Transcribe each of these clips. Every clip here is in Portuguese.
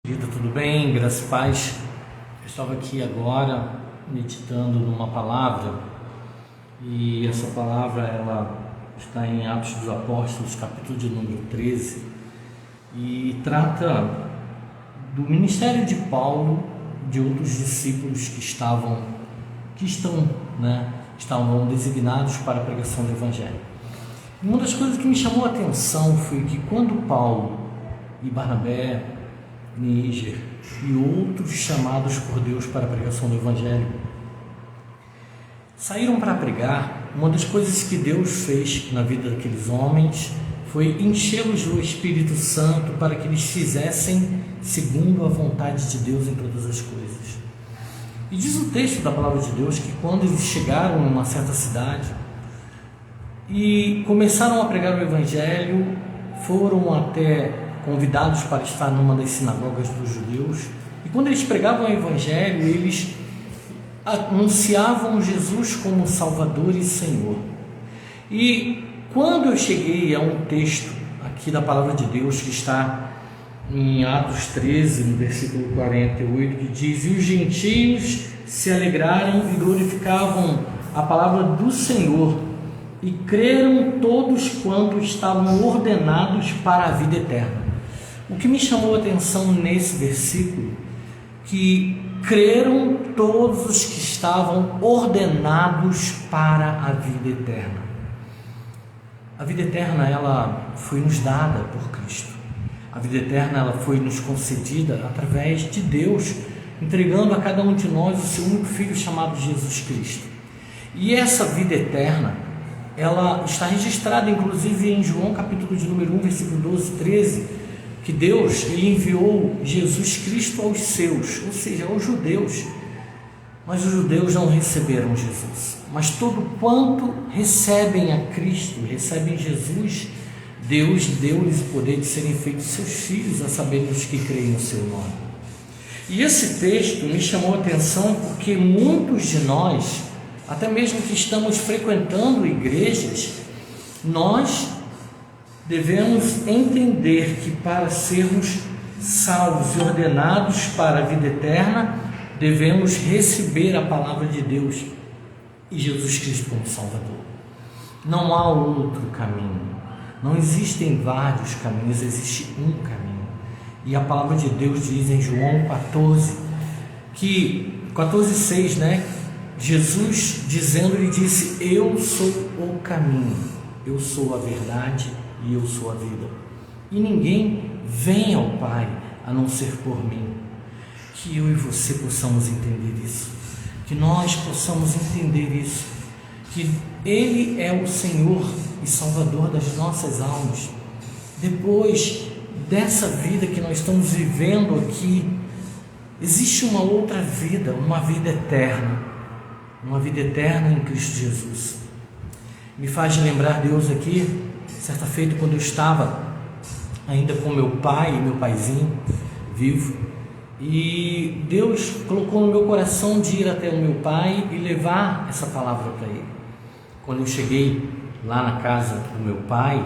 Querido, tudo bem? Graças e paz. Eu estava aqui agora meditando numa palavra e essa palavra ela está em Atos dos Apóstolos, capítulo de número 13, e trata do ministério de Paulo, de outros discípulos que estavam designados para a pregação do Evangelho. Uma das coisas que me chamou a atenção foi que quando Paulo e Barnabé, Níger e outros chamados por Deus para a pregação do Evangelho saíram para pregar, uma das coisas que Deus fez na vida daqueles homens foi enchê-los do Espírito Santo para que eles fizessem segundo a vontade de Deus em todas as coisas. E diz o texto da palavra de Deus que quando eles chegaram em uma certa cidade e começaram a pregar o Evangelho, foram até convidados para estar numa das sinagogas dos judeus, e quando eles pregavam o Evangelho, eles anunciavam Jesus como Salvador e Senhor. E quando eu cheguei a um texto aqui da palavra de Deus que está em Atos 13, no versículo 48, que diz: e os gentios se alegraram e glorificavam a palavra do Senhor, e creram todos quantos estavam ordenados para a vida eterna. O que me chamou a atenção nesse versículo, que creram todos os que estavam ordenados para a vida eterna. A vida eterna, ela foi nos dada por Cristo. A vida eterna, ela foi nos concedida através de Deus, entregando a cada um de nós o seu único Filho chamado Jesus Cristo. E essa vida eterna, ela está registrada inclusive em João capítulo de número 1, versículo 12, 13, que Deus ele enviou Jesus Cristo aos seus, ou seja, aos judeus, mas os judeus não receberam Jesus. Mas todo quanto recebem a Cristo, recebem Jesus, Deus deu-lhes o poder de serem feitos seus filhos, a saber, os que creem no seu nome. E esse texto me chamou a atenção porque muitos de nós, até mesmo que estamos frequentando igrejas, nós devemos entender que para sermos salvos e ordenados para a vida eterna, devemos receber a palavra de Deus e Jesus Cristo como Salvador. Não há outro caminho, não existem vários caminhos, existe um caminho. E a palavra de Deus diz em João 14:6, Jesus dizendo, ele disse: eu sou o caminho, eu sou a verdade e eu sou a vida, e ninguém vem ao Pai a não ser por mim. Que eu e você possamos entender isso, que nós possamos entender isso, que Ele é o Senhor e Salvador das nossas almas. Depois dessa vida que nós estamos vivendo aqui, existe uma outra vida, uma vida eterna em Cristo Jesus. Me faz lembrar Deus aqui, certa feita, quando eu estava ainda com meu pai e meu paizinho vivo, e Deus colocou no meu coração de ir até o meu pai e levar essa palavra para ele. Quando eu cheguei lá na casa do meu pai,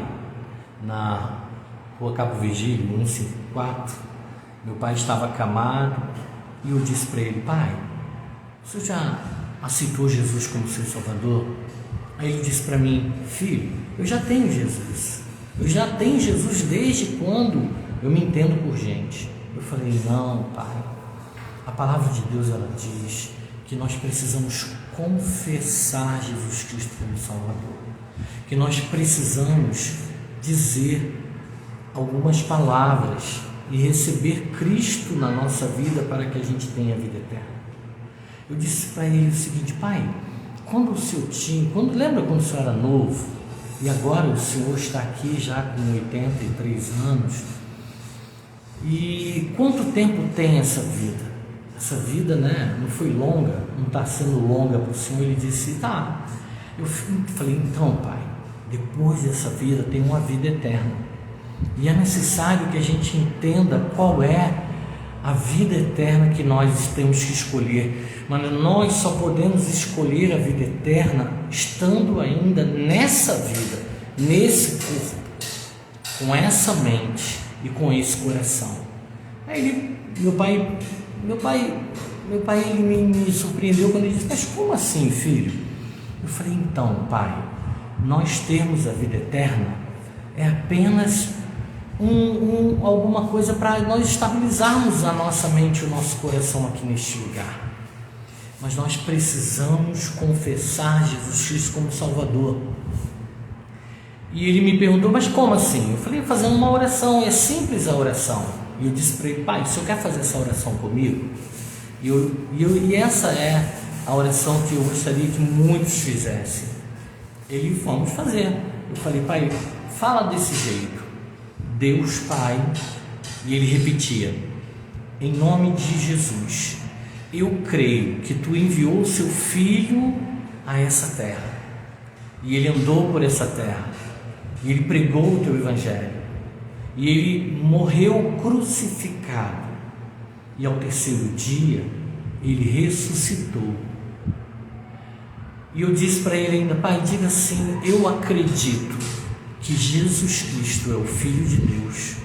na rua Cabo Virgílio, 154, meu pai estava acamado, e eu disse para ele: pai, você já aceitou Jesus como seu Salvador? Aí ele disse para mim: filho, eu já tenho Jesus desde quando eu me entendo por gente. Eu falei: não, pai, a palavra de Deus ela diz que nós precisamos confessar Jesus Cristo como Salvador, que nós precisamos dizer algumas palavras e receber Cristo na nossa vida para que a gente tenha a vida eterna. Eu disse para ele o seguinte: pai, lembra quando o senhor era novo, e agora o senhor está aqui já com 83 anos, e quanto tempo tem essa vida? Essa vida, não foi longa, não está sendo longa para o senhor? Ele disse: tá. Eu falei: então, pai, depois dessa vida tem uma vida eterna, e é necessário que a gente entenda qual é a vida eterna que nós temos que escolher. Mas nós só podemos escolher a vida eterna estando ainda nessa vida, nesse corpo, com essa mente e com esse coração. Aí meu pai ele me surpreendeu quando ele disse: mas como assim, filho? Eu falei: então, pai, nós termos a vida eterna é apenas alguma coisa para nós estabilizarmos a nossa mente e o nosso coração aqui neste lugar. Mas nós precisamos confessar Jesus Cristo como Salvador. E ele me perguntou: mas como assim? Eu falei: fazendo uma oração, é simples a oração. E eu disse para ele: pai, o senhor quer fazer essa oração comigo? E essa é a oração que eu gostaria que muitos fizessem. Ele: vamos fazer. Eu falei: pai, fala desse jeito: Deus Pai. E ele repetia: em nome de Jesus, eu creio que tu enviou o seu filho a essa terra, e ele andou por essa terra, e ele pregou o teu evangelho, e ele morreu crucificado, e ao terceiro dia ele ressuscitou. E eu disse para ele ainda: pai, diga assim: eu acredito que Jesus Cristo é o Filho de Deus,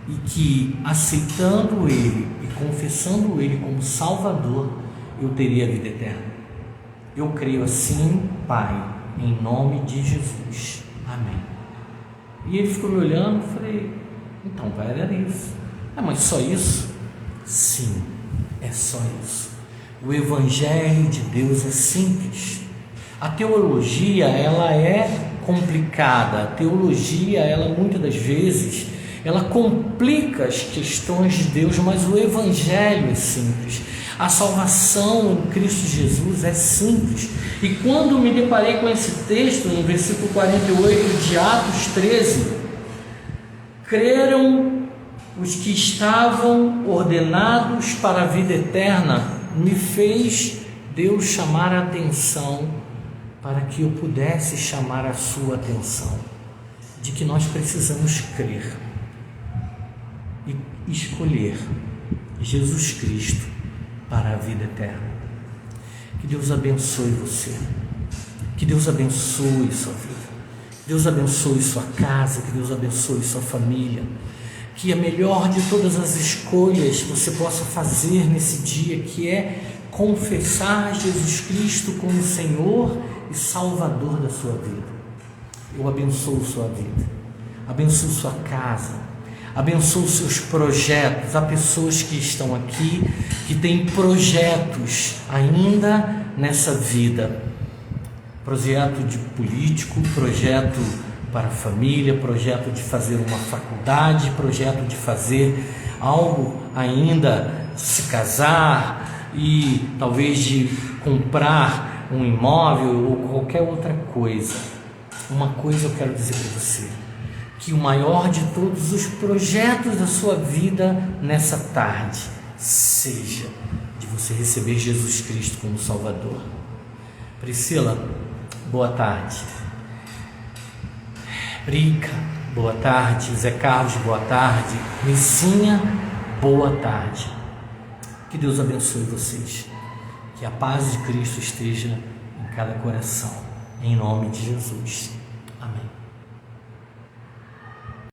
e que aceitando ele e confessando ele como Salvador, eu teria a vida eterna. Eu creio assim, pai, em nome de Jesus, amém. E ele ficou me olhando. Eu falei: então, pai, era isso. Mas só isso? Sim, é só isso. O Evangelho de Deus é simples. A teologia, ela é complicada. A teologia, ela muitas das vezes, ela complica as questões de Deus, mas o Evangelho é simples. A salvação em Cristo Jesus é simples. E quando me deparei com esse texto, no versículo 48 de Atos 13, creram os que estavam ordenados para a vida eterna, me fez Deus chamar a atenção, para que eu pudesse chamar a sua atenção, de que nós precisamos crer e escolher Jesus Cristo para a vida eterna. Que Deus abençoe você, que Deus abençoe sua vida, que Deus abençoe sua casa, que Deus abençoe sua família, que a melhor de todas as escolhas você possa fazer nesse dia, que é confessar Jesus Cristo como Senhor e Salvador da sua vida. Eu abençoo sua vida, abençoo sua casa, abençoo seus projetos. Há pessoas que estão aqui que têm projetos ainda nessa vida, projeto de político, projeto para a família, projeto de fazer uma faculdade, projeto de fazer algo ainda, se casar, e talvez de comprar um imóvel ou qualquer outra coisa. Uma coisa eu quero dizer para você: que o maior de todos os projetos da sua vida nessa tarde seja de você receber Jesus Cristo como Salvador. Priscila, boa tarde. Brica, boa tarde. Zé Carlos, boa tarde. Missinha, boa tarde. Que Deus abençoe vocês, que a paz de Cristo esteja em cada coração, em nome de Jesus.